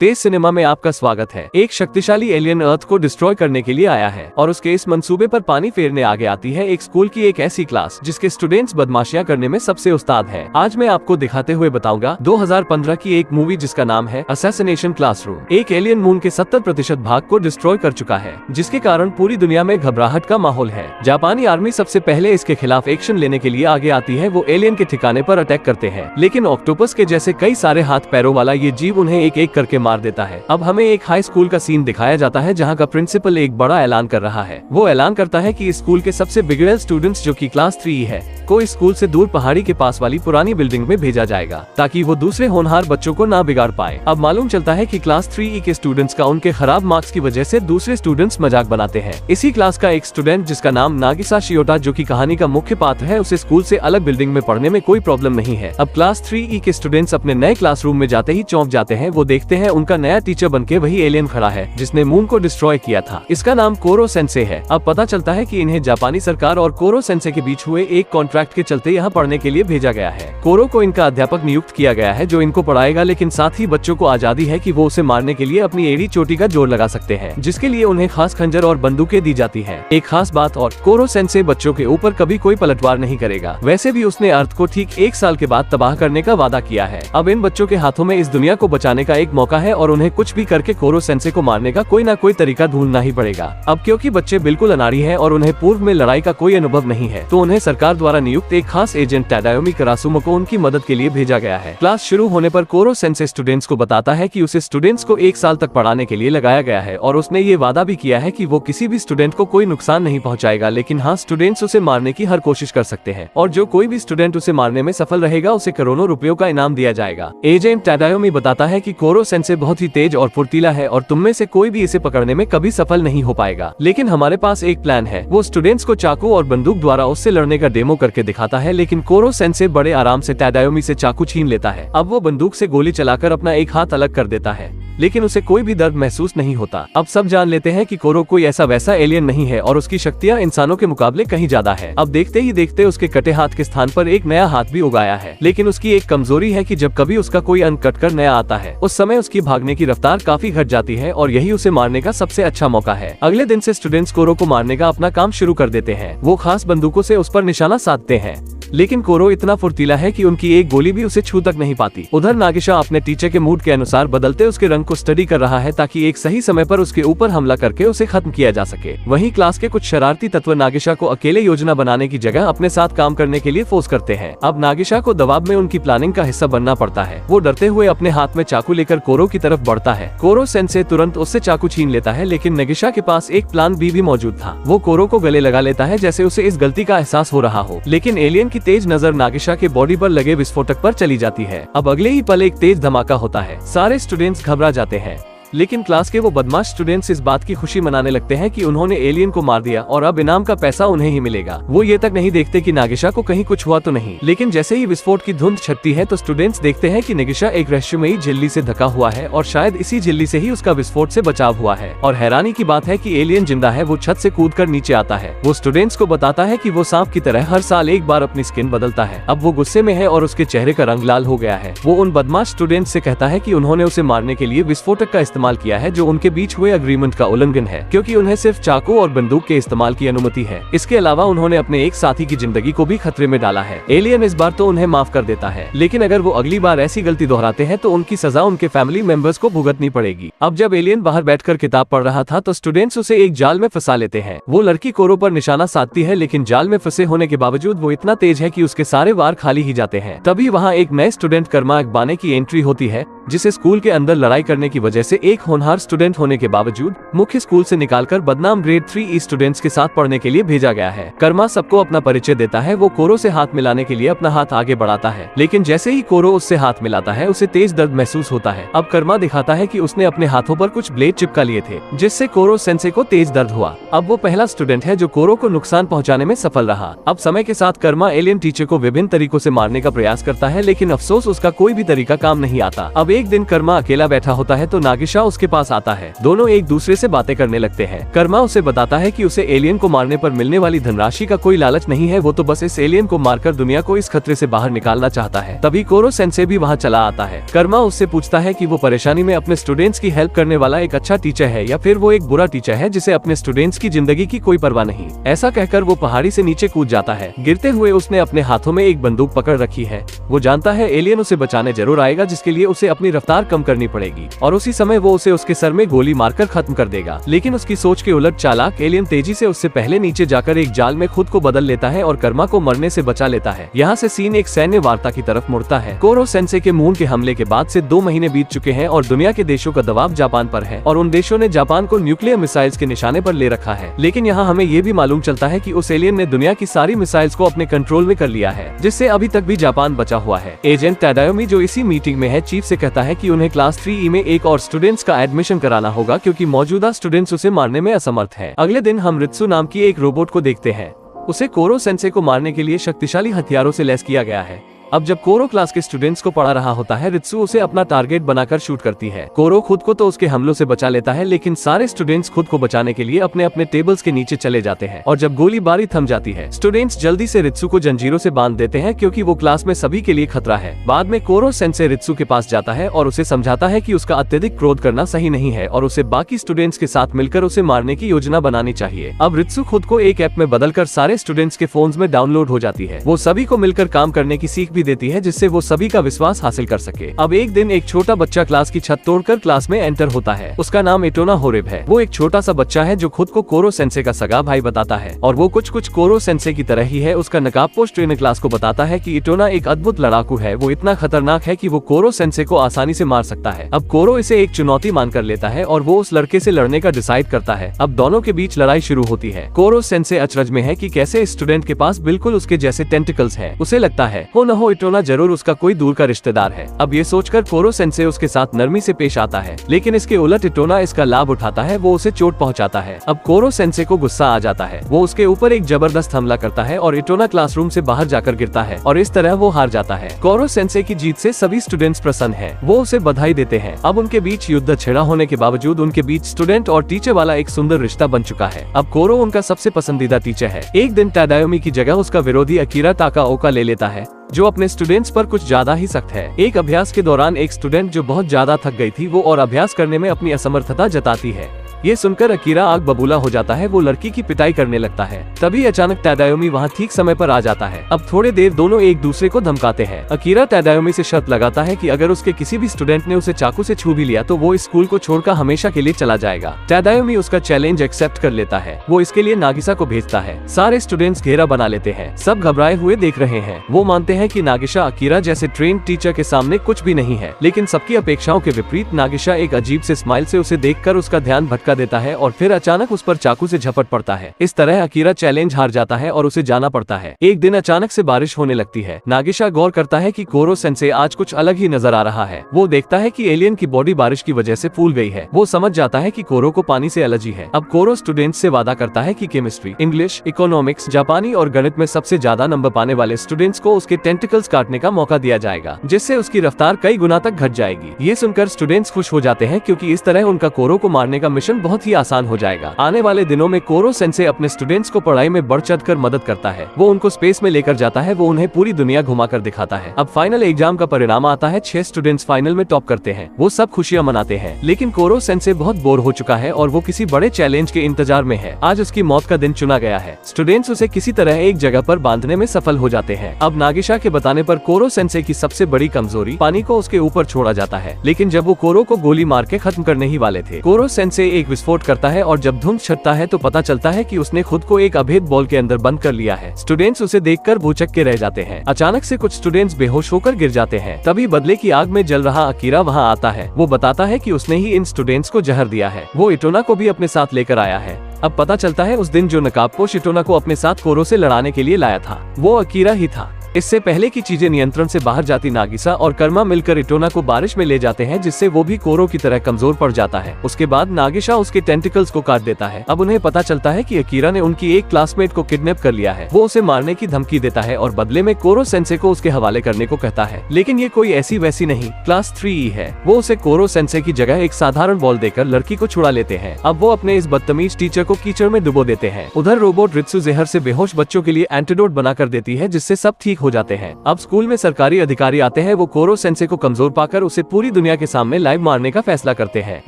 तेज cinema में आपका स्वागत है। एक शक्तिशाली एलियन अर्थ को डिस्ट्रॉय करने के लिए आया है और उसके इस मंसूबे पर पानी फेरने आगे आती है एक स्कूल की एक ऐसी क्लास जिसके स्टूडेंट्स बदमाशियां करने में सबसे उस्ताद हैं। आज मैं आपको दिखाते हुए बताऊंगा 2015 की एक मूवी जिसका नाम है असैसिनेशन क्लासरूम। एक एलियन मून के 70% भाग को डिस्ट्रॉय कर चुका है, जिसके कारण पूरी दुनिया में घबराहट का माहौल है। जापानी आर्मी सबसे पहले इसके खिलाफ एक्शन लेने के लिए आगे आती है। वो एलियन के ठिकाने पर अटैक करते हैं, लेकिन ऑक्टोपस के जैसे कई सारे हाथ पैरों वाला ये जीव उन्हें एक एक करके मार देता है। अब हमें एक हाई स्कूल का सीन दिखाया जाता है जहां का प्रिंसिपल एक बड़ा ऐलान कर रहा है। वो ऐलान करता है कि स्कूल के सबसे बिगड़ेल स्टूडेंट्स जो कि क्लास 3 है को इस स्कूल से दूर पहाड़ी के पास वाली पुरानी बिल्डिंग में भेजा जाएगा ताकि वो दूसरे होनहार बच्चों को ना बिगाड़ पाए। अब मालूम चलता है कि क्लास 3 के स्टूडेंट्स का उनके खराब मार्क्स की वजह से दूसरे स्टूडेंट्स मजाक बनाते हैं। इसी क्लास का एक स्टूडेंट जिसका नाम नागिसा शियोटा जो कि कहानी का मुख्य पात्र है, उसे स्कूल से अलग बिल्डिंग में पढ़ने में कोई प्रॉब्लम नहीं है। अब क्लास 3 के स्टूडेंट्स अपने नए क्लासरूम में जाते ही चौंक जाते हैं। वो देखते हैं उनका नया टीचर बनके वही एलियन खड़ा है जिसने मून को डिस्ट्रॉय किया था। इसका नाम कोरो सेंसे है। अब पता चलता है कि इन्हें जापानी सरकार और कोरो सेंसे के बीच हुए एक कॉन्ट्रैक्ट के चलते यहाँ पढ़ने के लिए भेजा गया है। कोरो को इनका अध्यापक नियुक्त किया गया है जो इनको पढ़ाएगा, लेकिन साथ ही बच्चों को आजादी है कि वो उसे मारने के लिए अपनी एड़ी चोटी का जोर लगा सकते हैं, जिसके लिए उन्हें खास खंजर और बंदूकें दी जाती है। एक खास बात और, कोरो सेंसे बच्चों के ऊपर कभी कोई पलटवार नहीं करेगा। वैसे भी उसने अर्थ को ठीक 1 साल के बाद तबाह करने का वादा किया है। अब इन बच्चों के हाथों में इस दुनिया को बचाने का एक मौका है और उन्हें कुछ भी करके कोरो सेंसे को मारने का कोई ना कोई तरीका ढूंढना ही पड़ेगा। अब क्योंकि बच्चे बिल्कुल अनाड़ी हैं और उन्हें पूर्व में लड़ाई का कोई अनुभव नहीं है, तो उन्हें सरकार द्वारा नियुक्त एक खास एजेंट टाडायोमी करासुमा को उनकी मदद के लिए भेजा गया है। क्लास शुरू होने पर कोरो सेंसे स्टूडेंट्स को बताता है कि उसे स्टूडेंट्स को 1 साल तक पढ़ाने के लिए लगाया गया है और उसने ये वादा भी किया है कि वो किसी भी स्टूडेंट को कोई नुकसान नहीं पहुंचाएगा, लेकिन हाँ, स्टूडेंट्स उसे मारने की हर कोशिश कर सकते हैं और जो कोई भी स्टूडेंट उसे मारने में सफल रहेगा उसे करोड़ों रुपयों का इनाम दिया जाएगा। एजेंट टाडायोमी बताता है कि कोरो सेंसे बहुत ही तेज और फुर्तीला है और तुम में से कोई भी इसे पकड़ने में कभी सफल नहीं हो पाएगा, लेकिन हमारे पास एक प्लान है। वो स्टूडेंट्स को चाकू और बंदूक द्वारा उससे लड़ने का डेमो करके दिखाता है, लेकिन कोरो सेंसे बड़े आराम से टाडायोमी से चाकू छीन लेता है। अब वो बंदूक से गोली चलाकर अपना एक हाथ अलग कर देता है, लेकिन उसे कोई भी दर्द महसूस नहीं होता। अब सब जान लेते हैं कि कोरो कोई ऐसा वैसा एलियन नहीं है और उसकी शक्तियाँ इंसानों के मुकाबले कहीं ज्यादा है। अब देखते ही देखते उसके कटे हाथ के स्थान पर एक नया हाथ भी उगाया है, लेकिन उसकी एक कमजोरी है कि जब कभी उसका कोई अंग कटकर नया आता है उस समय उसकी भागने की रफ्तार काफी घट जाती है और यही उसे मारने का सबसे अच्छा मौका है। अगले दिन से स्टूडेंट्स कोरो को मारने का अपना काम शुरू कर देते हैं। वो खास बंदूकों से उस पर निशाना साधते हैं, लेकिन कोरो इतना फुर्तीला है कि उनकी एक गोली भी उसे छू तक नहीं पाती। उधर नागिशा अपने टीचर के मूड के अनुसार बदलते उसके रंग को स्टडी कर रहा है ताकि एक सही समय पर उसके ऊपर हमला करके उसे खत्म किया जा सके। वहीं क्लास के कुछ शरारती तत्व नागिशा को अकेले योजना बनाने की जगह अपने साथ काम करने के लिए फोर्स करते हैं। अब नागिशा को दबाव में उनकी प्लानिंग का हिस्सा बनना पड़ता है। वो डरते हुए अपने हाथ में चाकू लेकर कोरो की तरफ बढ़ता है। कोरो सेंसे तुरंत उससे चाकू छीन लेता है, लेकिन नागिशा के पास एक प्लान बी भी मौजूद था। वो कोरो को गले लगा लेता है जैसे उसे इस गलती का एहसास हो रहा हो, लेकिन एलियन की तेज नजर नागिशा के बॉडी पर लगे विस्फोटक पर चली जाती है। अब अगले ही पल एक तेज धमाका होता है। सारे स्टूडेंट्स घबरा जाते हैं, लेकिन क्लास के वो बदमाश स्टूडेंट्स इस बात की खुशी मनाने लगते हैं कि उन्होंने एलियन को मार दिया और अब इनाम का पैसा उन्हें ही मिलेगा। वो ये तक नहीं देखते कि नागिशा को कहीं कुछ हुआ तो नहीं, लेकिन जैसे ही विस्फोट की धुंध छटती है तो स्टूडेंट्स देखते हैं कि नागिशा एक रहस्यमयी झिल्ली से ढका हुआ है और शायद इसी झिल्ली से ही उसका विस्फोट से बचाव हुआ है। और हैरानी की बात है कि एलियन जिंदा है। वो छत से कूदकर नीचे आता है। वो स्टूडेंट्स को बताता है कि वो सांप की तरह हर साल एक बार अपनी स्किन बदलता है। अब वो गुस्से में है और उसके चेहरे का रंग लाल हो गया है। वो उन बदमाश स्टूडेंट्स से कहता है कि उन्होंने उसे मारने के लिए विस्फोटक का इस्तेमाल किया है जो उनके बीच हुए एग्रीमेंट का उल्लंघन है, क्योंकि उन्हें सिर्फ चाकू और बंदूक के इस्तेमाल की अनुमति है। इसके अलावा उन्होंने अपने एक साथी की जिंदगी को भी खतरे में डाला है। एलियन इस बार तो उन्हें माफ कर देता है, लेकिन अगर वो अगली बार ऐसी गलती दोहराते हैं तो उनकी सजा उनके फैमिली मेंबर्स को भुगतनी पड़ेगी। अब जब एलियन बाहर बैठकर किताब पढ़ रहा था तो स्टूडेंट्स उसे एक जाल में फंसा लेते हैं। वो लड़की कोरो पर निशाना साधती है, लेकिन जाल में फंसे होने के बावजूद वो इतना तेज है कि उसके सारे वार खाली ही जाते हैं। तभी वहाँ एक नए स्टूडेंट कर्मा अकबाने की एंट्री होती है, जिसे स्कूल के अंदर लड़ाई करने की वजह से एक होनहार स्टूडेंट होने के बावजूद मुख्य स्कूल से निकालकर बदनाम ग्रेड 3 स्टूडेंट्स के साथ पढ़ने के लिए भेजा गया है। कर्मा सबको अपना परिचय देता है। वो कोरो से हाथ मिलाने के लिए अपना हाथ आगे बढ़ाता है, लेकिन जैसे ही कोरो उससे हाथ मिलाता है उसे तेज दर्द महसूस होता है। अब कर्मा दिखाता है कि उसने अपने हाथों पर कुछ ब्लेड चिपका लिए थे, जिससे कोरो सेंसे को तेज दर्द हुआ। अब वो पहला स्टूडेंट है जो कोरो को नुकसान पहुँचाने में सफल रहा। अब समय के साथ कर्मा एलियन टीचर को विभिन्न तरीकों से मारने का प्रयास करता है, लेकिन अफसोस उसका कोई भी तरीका काम नहीं आता। अब एक दिन कर्मा अकेला बैठा होता है तो नागिशा नागिशा उसके पास आता है। दोनों एक दूसरे से बातें करने लगते हैं। कर्मा उसे बताता है कि उसे एलियन को मारने पर मिलने वाली धनराशि का कोई लालच नहीं है, वो तो बस इस एलियन को मारकर दुनिया को इस खतरे से बाहर निकालना चाहता है। तभी कोरो सेंसे भी वहाँ चला आता है। कर्मा उससे पूछता है कि वो परेशानी में अपने स्टूडेंट्स की हेल्प करने वाला एक अच्छा टीचर है या फिर वो एक बुरा टीचर है जिसे अपने स्टूडेंट्स की जिंदगी की कोई परवाह नहीं। ऐसा कहकर वो पहाड़ी से नीचे कूद जाता है। गिरते हुए उसने अपने हाथों में एक बंदूक पकड़ रखी है। वो जानता है एलियन उसे बचाने जरूर आएगा, जिसके लिए उसे अपनी रफ्तार कम करनी पड़ेगी और उसी समय वो उसे उसके सर में गोली मारकर खत्म कर देगा। लेकिन उसकी सोच के उलट चालाक एलियन तेजी से उससे पहले नीचे जाकर एक जाल में खुद को बदल लेता है और कर्मा को मरने से बचा लेता है। यहाँ से सीन एक सैन्य वार्ता की तरफ मुड़ता है। कोरो सेंसे के मून के हमले के बाद से 2 महीने बीत चुके हैं और दुनिया के देशों का दबाव जापान पर है और उन देशों ने जापान को न्यूक्लियर मिसाइल्स के निशाने पर ले रखा है। लेकिन यहाँ हमें ये भी मालूम चलता है कि उस एलियन ने दुनिया की सारी मिसाइल्स को अपने कंट्रोल में कर लिया है, जिससे अभी तक भी जापान बचा हुआ है। एजेंट तादायोमी जो इसी मीटिंग में है, चीफ से कहता है कि उन्हें क्लास 3E में एक और स्टूडेंट्स का एडमिशन कराना होगा क्योंकि मौजूदा स्टूडेंट्स उसे मारने में असमर्थ है। अगले दिन हम रित्सु नाम की एक रोबोट को देखते हैं। उसे कोरो सेंसे को मारने के लिए शक्तिशाली हथियारों से लैस किया गया है। अब जब कोरो क्लास के स्टूडेंट्स को पढ़ा रहा होता है, रित्सु उसे अपना टारगेट बनाकर शूट करती है। कोरो खुद को तो उसके हमलों से बचा लेता है, लेकिन सारे स्टूडेंट्स खुद को बचाने के लिए अपने अपने टेबल्स के नीचे चले जाते हैं और जब गोलीबारी थम जाती है, स्टूडेंट्स जल्दी से रित्सु को जंजीरों से बांध देते हैं क्योंकि वो क्लास में सभी के लिए खतरा है। बाद में कोरो सेंसे रित्सु के पास जाता है और उसे समझाता है कि उसका अत्यधिक क्रोध करना सही नहीं है और उसे बाकी स्टूडेंट्स के साथ मिलकर उसे मारने की योजना बनानी चाहिए। अब रित्सु खुद को एक ऐप में बदलकर सारे स्टूडेंट्स के फोन्स में डाउनलोड हो जाती है। वो सभी को मिलकर काम करने की सीख भी देती है, जिससे सभी का विश्वास हासिल कर सके। अब एक दिन एक छोटा बच्चा क्लास की छत तोड़कर क्लास में एंटर होता है। उसका नाम इटोना होरिब है। वो एक छोटा सा बच्चा है जो खुद को कोरो सेंसे का सगा भाई बताता है और वो कुछ कोरो सेंसे की तरह ही है। उसका नकाबपोश ट्रेनर क्लास को बताता है कि इटोना एक अद्भुत लड़ाकू है। वो इतना खतरनाक है कि वो कोरो सेंसे को आसानी से मार सकता है। अब कोरो इसे एक चुनौती मानकर लेता है और वो उस लड़के से लड़ने का डिसाइड करता है। अब दोनों के बीच लड़ाई शुरू होती है। कोरो सेंसे अचरज में है कि कैसे स्टूडेंट के पास बिल्कुल उसके जैसे टेंटिकल्स हैं। उसे लगता है हो न हो इटोना जरूर उसका कोई दूर का रिश्तेदार है। अब ये सोचकर कोरो सेंसे उसके साथ नरमी से पेश आता है, लेकिन इसके उलट इटोना इसका लाभ उठाता है। वो उसे चोट पहुंचाता है। अब कोरो सेंसे को गुस्सा आ जाता है। वो उसके ऊपर एक जबरदस्त हमला करता है और इटोना क्लासरूम से बाहर जाकर गिरता है और इस तरह वो हार जाता है। कोरो सेंसे की जीत से सभी स्टूडेंट्स प्रसन्न हैं। वो उसे बधाई देते हैं। अब उनके बीच युद्ध छिड़ा होने के बावजूद उनके बीच स्टूडेंट और टीचर वाला एक सुंदर रिश्ता बन चुका है। अब कोरो उनका सबसे पसंदीदा टीचर है। एक दिन तादायोमी की जगह उसका विरोधी अकीरा ताकाओका ले लेता है, जो अपने स्टूडेंट्स पर कुछ ज्यादा ही सख्त है। एक अभ्यास के दौरान एक स्टूडेंट जो बहुत ज्यादा थक गई थी, वो और अभ्यास करने में अपनी असमर्थता जताती है। ये सुनकर अकीरा आग बबूला हो जाता है। वो लड़की की पिटाई करने लगता है। तभी अचानक तादायोमी वहाँ ठीक समय पर आ जाता है। अब थोड़े देर दोनों एक दूसरे को धमकाते हैं। अकीरा तादायोमी से शर्त लगाता है कि अगर उसके किसी भी स्टूडेंट ने उसे चाकू से छू भी लिया तो वो इस स्कूल को छोड़कर हमेशा के लिए चला जाएगा। तादायोमी उसका चैलेंज एक्सेप्ट कर लेता है। वो इसके लिए नागिशा को भेजता है। सारे स्टूडेंट्स घेरा बना लेते हैं। सब घबराए हुए देख रहे हैं। वो मानते हैं कि नागिशा अकीरा जैसे ट्रेन टीचर के सामने कुछ भी नहीं है, लेकिन सबकी अपेक्षाओं के विपरीत नागिशा एक अजीब से स्माइल से उसे देखकर उसका ध्यान भटका देता है और फिर अचानक उस पर चाकू से झपट पड़ता है। इस तरह अकीरा चैलेंज हार जाता है और उसे जाना पड़ता है। एक दिन अचानक से बारिश होने लगती है। नागिशा गौर करता है कि कोरो सेंसे आज कुछ अलग ही नजर आ रहा है। वो देखता है कि एलियन की बॉडी बारिश की वजह से फूल गई है। वो समझ जाता है कि कोरो को पानी से एलर्जी है। अब कोरो स्टूडेंट्स से वादा करता है कि केमिस्ट्री, इंग्लिश, इकोनॉमिक्स, जापानी और गणित में सबसे ज्यादा नंबर पाने वाले स्टूडेंट्स को उसके टेंटिकल्स काटने का मौका दिया जाएगा, जिससे उसकी रफ्तार कई गुना तक घट जाएगी। ये सुनकर स्टूडेंट्स खुश हो जाते हैं क्योंकि इस तरह उनका कोरो को मारने का मिशन बहुत ही आसान हो जाएगा। आने वाले दिनों में कोरो सेंसे अपने स्टूडेंट्स को पढ़ाई में बढ़ चढ़कर मदद करता है। वो उनको स्पेस में लेकर जाता है। वो उन्हें पूरी दुनिया घुमाकर दिखाता है। अब फाइनल एग्जाम का परिणाम आता है। 6 स्टूडेंट्स फाइनल में टॉप करते हैं। वो सब खुशियां मनाते हैं, लेकिन कोरो सेंसे बहुत बोर हो चुका है और वो किसी बड़े चैलेंज के इंतजार में है। आज उसकी मौत का दिन चुना गया है। स्टूडेंट्स उसे किसी तरह एक जगह पर बांधने में सफल हो जाते हैं। अब नागिशा के बताने पर कोरो सेंसे की सबसे बड़ी कमजोरी पानी को उसके ऊपर छोड़ा जाता है, लेकिन जब वो कोरो को गोली मार के खत्म करने ही वाले थे, कोरो सेंसे एक विस्फोट करता है और जब धुंध छटता है तो पता चलता है कि उसने खुद को एक अभेद बॉल के अंदर बंद कर लिया है। स्टूडेंट्स उसे देखकर भौचक के रह जाते हैं। अचानक से कुछ स्टूडेंट्स बेहोश होकर गिर जाते हैं। तभी बदले की आग में जल रहा अकीरा वहां आता है। वो बताता है कि उसने ही इन स्टूडेंट्स को जहर दिया है। वो इटोना को भी अपने साथ लेकर आया है। अब पता चलता है उस दिन जो नकाबपोश इटोना को अपने साथ कोरो से लड़ाने के लिए लाया था, वो अकीरा ही था। इससे पहले की चीजें नियंत्रण से बाहर जाती नागिसा और कर्मा मिलकर इटोना को बारिश में ले जाते हैं, जिससे वो भी कोरो की तरह कमजोर पड़ जाता है। उसके बाद नागिसा उसके टेंटिकल्स को काट देता है। अब उन्हें पता चलता है कि अकीरा ने उनकी एक क्लासमेट को किडनैप कर लिया है। वो उसे मारने की धमकी देता है और बदले में कोरो सेंसे को उसके हवाले करने को कहता है, लेकिन ये कोई ऐसी वैसी नहीं क्लास 3E है। वो उसे कोरो सेंसे की जगह एक साधारण बॉल देकर लड़की को छुड़ा लेते हैं। अब वो अपने इस बदतमीज टीचर को कीचड़ में डुबो देते हैं। उधर रोबोट रित्सु जहर से बेहोश बच्चों के लिए एंटीडोट बना कर देती है, जिससे सब ठीक हो जाते हैं। अब स्कूल में सरकारी अधिकारी आते हैं। वो कोरो सेंसे को कमजोर पाकर उसे पूरी दुनिया के सामने लाइव मारने का फैसला करते हैं।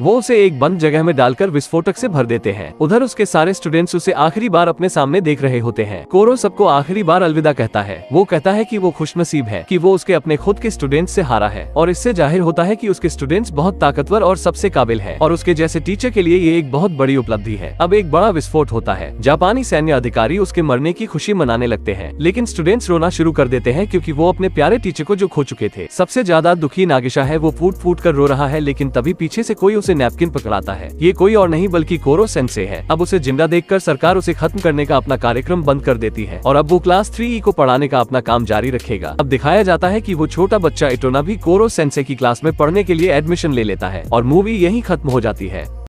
वो उसे एक बंद जगह में डालकर विस्फोटक से भर देते हैं। उधर उसके सारे स्टूडेंट्स उसे आखिरी बार अपने सामने देख रहे होते हैं। कोरो सबको आखिरी बार अलविदा कहता है। वो कहता है कि वो खुशनसीब है कि वो उसके अपने खुद के स्टूडेंट्स से हारा है, और इससे जाहिर होता है कि उसके स्टूडेंट्स बहुत ताकतवर और सबसे काबिल है, और उसके जैसे टीचर के लिए ये एक बहुत बड़ी उपलब्धि है। अब एक बड़ा विस्फोट होता है। जापानी सैन्य अधिकारी उसके मरने की खुशी मनाने लगते हैं, लेकिन स्टूडेंट्स रोना शुरू कर देते हैं क्योंकि वो अपने प्यारे टीचर को जो खो चुके थे। सबसे ज्यादा दुखी नागिशा है। वो फूट फूट कर रो रहा है, लेकिन तभी पीछे से कोई उसे नैपकिन पकड़ाता है। ये कोई और नहीं बल्कि कोरो सेंसे है। अब उसे जिंदा देखकर सरकार उसे खत्म करने का अपना कार्यक्रम बंद कर देती है, और अब वो क्लास 3E को पढ़ाने का अपना काम जारी रखेगा। अब दिखाया जाता है कि वो छोटा बच्चा इटोना भी कोरो सेंसे की क्लास में पढ़ने के लिए एडमिशन ले लेता है, और मूवी यहीं खत्म हो जाती है।